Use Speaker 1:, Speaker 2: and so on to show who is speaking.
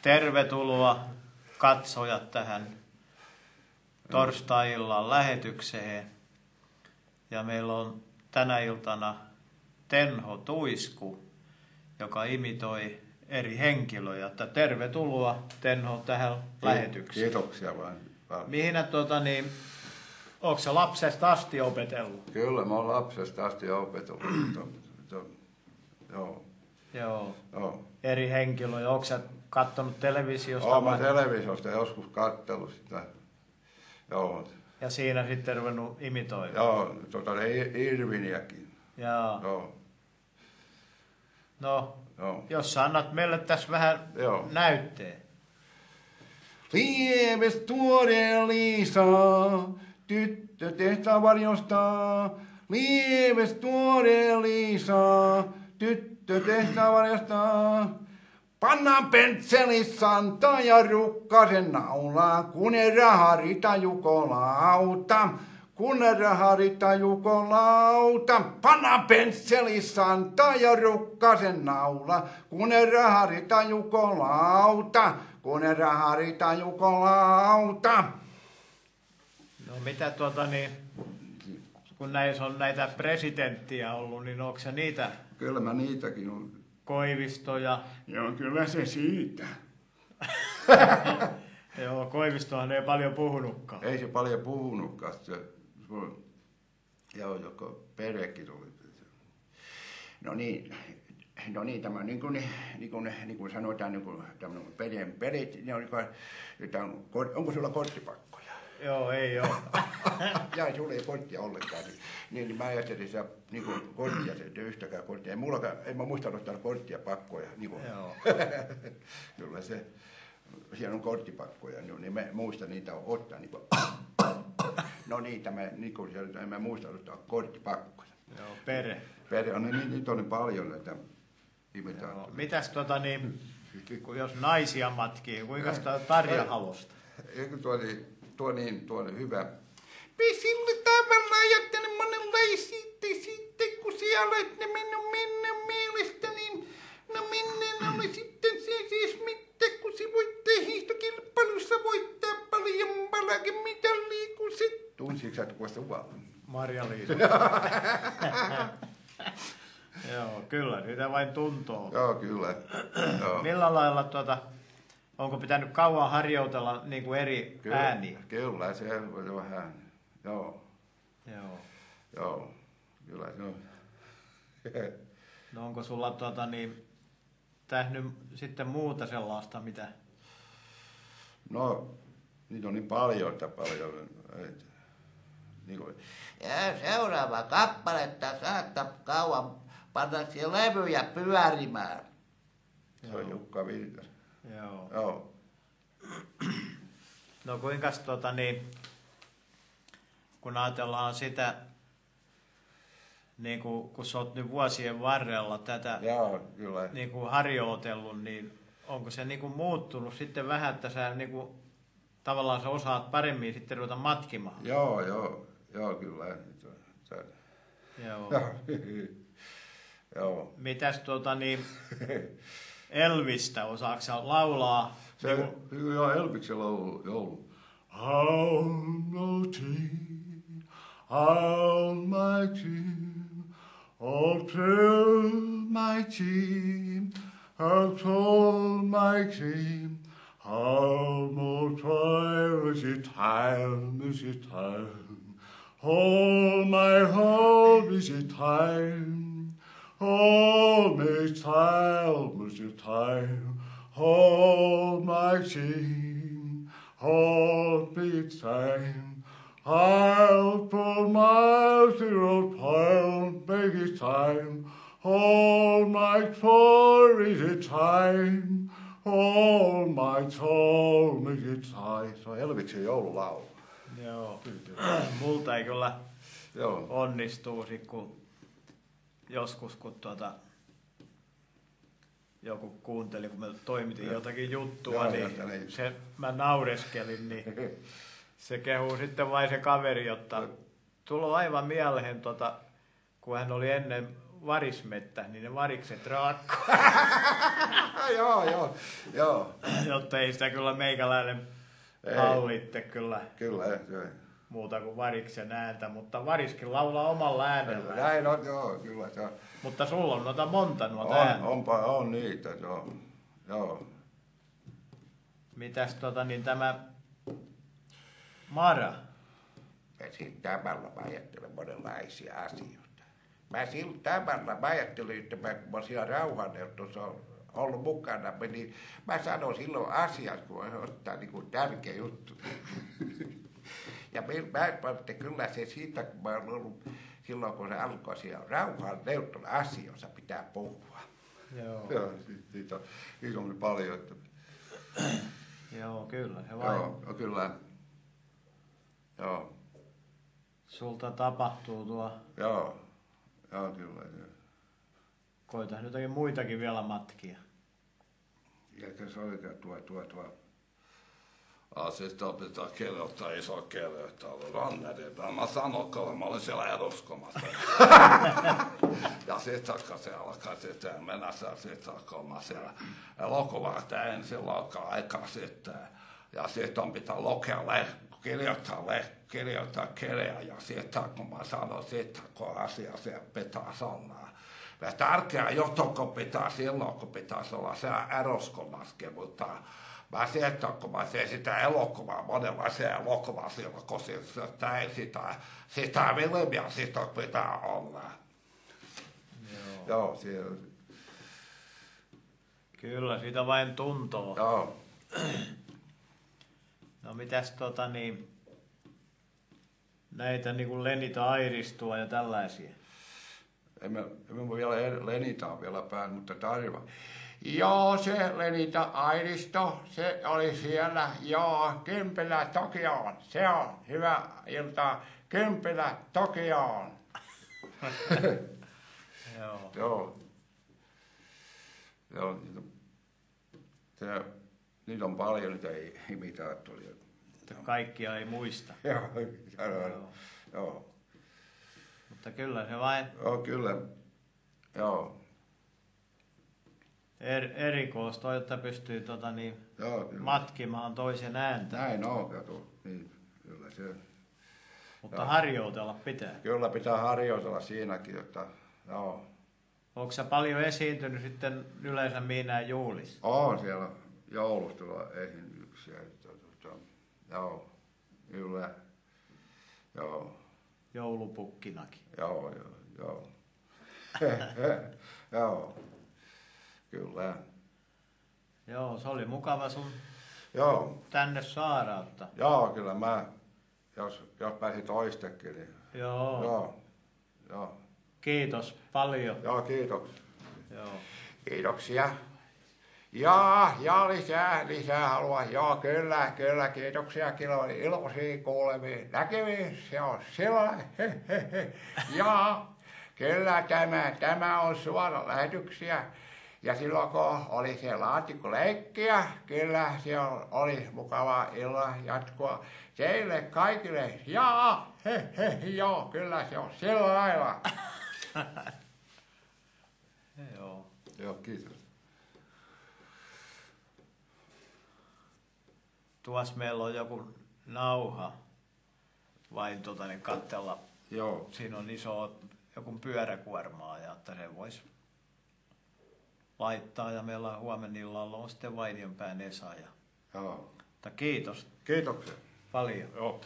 Speaker 1: Tervetuloa katsojat tähän torstai-illan lähetykseen. Ja meillä on tänä iltana Tenho Tuisku, joka imitoi eri henkilöjä. Tervetuloa Tenho tähän lähetykseen.
Speaker 2: Kiitoksia vaan.
Speaker 1: Mihin onko se lapsesta asti opetellut?
Speaker 2: Kyllä, mä oon lapsesta asti opetellut.
Speaker 1: Joo. Eri henkilöjä. Onko sä kattonut televisiosta?
Speaker 2: Oon mä televisiosta joskus kattellut sitä. Joo.
Speaker 1: Ja siinä sitten ruvennut imitoimaan?
Speaker 2: Joo, Irviniäkin.
Speaker 1: Joo. No, jos sä annat meille tässä vähän näytteen.
Speaker 2: Lieves tuore Liisa, tyttö tehtä varjostaa. Lieves tuore Liisa, tyttö tehtä varjostaa. Pannaan pentselisantaa ja rukkasen naulaa, kun ei raharita jukolauta. Kun ei raharita jukolauta. Pannaan pentselisantaa ja rukkasen naulaa, kun ei raharita jukolauta. Kun ei raharita jukolauta.
Speaker 1: No mitä kun näissä on näitä presidenttiä ollut, niin onko se niitä?
Speaker 2: Kyllä mä niitäkin on.
Speaker 1: Koivisto ja...
Speaker 2: Joo, kyllä se siitä.
Speaker 1: Joo, Koivistohan ei paljon puhunutkaan.
Speaker 2: Ei se paljon puhunutkaan. Joko perekin oli. No niin, tämä niin kuin sanotaan, tämmöinen perit, onko sulla korttipakkoja?
Speaker 1: Joo, ei ole.
Speaker 2: Jaa, sulla ei korttia ollenkaan. Niin mä ajattelin, että niin korttia, että yhtäkään korttia. Ei mä muista ottaa korttia pakkoja. Niin
Speaker 1: joo.
Speaker 2: Kyllä se, siellä on korttipakkoja, niin mä muistan niitä ottaa. Niin no niitä, mä muistan ottaa korttipakkoja.
Speaker 1: Joo, pere.
Speaker 2: Pere, niitä on niin paljon näitä.
Speaker 1: Mitäs jos naisia matkii, kuinka sitä Tarja Halosta?
Speaker 2: Eikö tuo niin hyvä. Pisille tavalla ajattelen monenlaisia sitten, kun siellä et ne minun mielestä, niin no minne oli sitten se siis mitä, kun se voitte hiihtokilpailussa voittaa paljon palake mitallia, kun se... Tunsitko sä tuosta vaan?
Speaker 1: Marja-Liisa. Joo, kyllä, niitä vain tuntoo.
Speaker 2: Joo, kyllä. Joo.
Speaker 1: Millä lailla onko pitänyt kauan harjoitella niin kuin eri ääniä?
Speaker 2: Kyllä, se on vähän, joo. Kyllä se on.
Speaker 1: No onko sulla tehnyt sitten muuta sellaista, mitä?
Speaker 2: No, niitä on niin paljon,
Speaker 3: Ja seuraava kappaletta saattaa kauan panna siellä levyjä pyörimään.
Speaker 2: Se on Jukka Virtas.
Speaker 1: Joo. No kuinkas kun ajatellaan sitä, niin kun sä oot nyt vuosien varrella tätä niin kuin harjoitellut, niin onko se niin kuin muuttunut sitten vähän, että sä niin kuin, tavallaan sä osaat paremmin sitten ruveta matkimaan?
Speaker 2: Joo, kyllä.
Speaker 1: Joo. Mitäs Elvistä, osaatko sä laulaa?
Speaker 2: Joo, Elviksen joulu. Almighty, Almighty, Almighty, is it time? All my hope is it time? All my time is it time? Almighty, all my time. I'll pull my zero pound, make it time. All my for is it time? All my soul, make it time. Se on Elviksen joululaulu.
Speaker 1: Joo. Multa ei kyllä onnistuu, kun joskus kun joku kuunteli, kun me toimitin jotakin juttua, niin mä naureskelin, niin se kehuu sitten vain se kaveri, jotta tulo aivan mieleen, kun hän oli ennen varismettä, niin ne varikset raakkoo.
Speaker 2: Joo.
Speaker 1: Jotta ei sitä kyllä meikäläinen hallitte kyllä.
Speaker 2: Kyllä,
Speaker 1: Muuta kuin variksen ääntä, mutta variskin laulaa omalla äänellä.
Speaker 2: Näin on, joo, kyllä.
Speaker 1: Mutta sulla on noita monta ääntä.
Speaker 2: On niitä, joo.
Speaker 1: Mitäs tämä Mara?
Speaker 3: Mä siinä tämänllä mä ajattelen monenlaisia asioita. Mä ajattelin, että kun mä siellä rauhanneuvottelussa ollut mukana, niin mä sanoin silloin asiat, kun on ottaa niin tärkeä juttu. Ja mä kyllä se siitä, kun mä olen ollut silloin, kun se alkoi siellä rauhanneuvottelun asioissa pitää puhua.
Speaker 2: Joo, siitä on paljon. Että...
Speaker 1: Joo, kyllä. Se vain.
Speaker 2: Joo, kyllä. Joo.
Speaker 1: Sulta tapahtuu tuo.
Speaker 2: Joo, kyllä.
Speaker 1: Koita jotakin muitakin vielä matkia.
Speaker 2: Ja se oikein tuo.
Speaker 4: Sitten pitää kirjoittaa iso kirjoittaa rannerilta. Mä sanoin, kun mä olin siellä eduskunnassa. Ja sitten kun se alkaa sitten mennä sitten kun mä siellä elokuvaa tein silloin aikaa sitten. Ja sitten pitää kirjoittaa kirjaa. Ja sitten kun mä sanoin sitten, kun asia se pitää sanoa. Ja tärkeä juttu, kun pitää silloin, kun pitäisi olla siellä eduskunnassakin, mutta mä sieltä, kun mä teen sitä elokuvaa, monenlaisia elokuvaa silloin, kun sitä ei sitä filmiä siitä pitää olla.
Speaker 2: Joo, siellä.
Speaker 1: Kyllä, siitä vain tuntoo.
Speaker 2: Joo.
Speaker 1: No mitäs näitä niinku Lenita Airistua ja tällaisia?
Speaker 2: Emme vielä Lenita vielä päällä, mutta Tarva.
Speaker 3: Joo, se Lenita Airisto, se oli siellä, joo, Kympilä Tokioon. Se on hyvä ilta, Kympilä Tokioon.
Speaker 2: Joo. Niitä on paljon niitä imitaattoria.
Speaker 1: Kaikkia ei muista.
Speaker 2: Joo.
Speaker 1: Mutta kyllä se vain.
Speaker 2: Joo, kyllä. Joo.
Speaker 1: Erikoista, jotta pystyy matkimaan toisen ääntä.
Speaker 2: Näin on, kato. Niin, kyllä se.
Speaker 1: Mutta harjoitella pitää.
Speaker 2: Kyllä pitää harjoitella siinäkin, että joo.
Speaker 1: Onko sä paljon esiintynyt sitten yleensä minään juhlissa?
Speaker 2: On siellä joulustolla esiintyksiä. Joo, kyllä. Joo.
Speaker 1: Joulupukkinakin.
Speaker 2: Joo. Joo. Kyllä.
Speaker 1: Joo, se oli mukava sun
Speaker 2: Joo.
Speaker 1: tänne saada. Että...
Speaker 2: Joo, kyllä mä, jos pääsi toistekin, niin...
Speaker 1: Joo. Kiitos paljon.
Speaker 2: Joo, kiitoksia.
Speaker 1: Joo.
Speaker 3: Kiitoksia. Ja lisää haluan. Joo, kyllä, kiitoksia. Kyllä oli iloisia kuulemiin näkemiin. Se on sillä. Ja kyllä tämä on suora lähetyksiä. Ja silloin kun oli se laatikkoleikkiä, kyllä se oli mukava illan jatkoa teille kaikille. Joo, kyllä se on sillä lailla.
Speaker 2: Joo, kiitos.
Speaker 1: Tuossa meillä on joku nauha vain katsella.
Speaker 2: Joo.
Speaker 1: Siinä on iso joku pyöräkuormaa ja että se voisi laittaa ja meillä on huomenillalla on sitten Vainionpään Esa.
Speaker 2: Joo.
Speaker 1: Mutta kiitos.
Speaker 2: Kiitoksia.
Speaker 1: Paljon.
Speaker 2: Joo.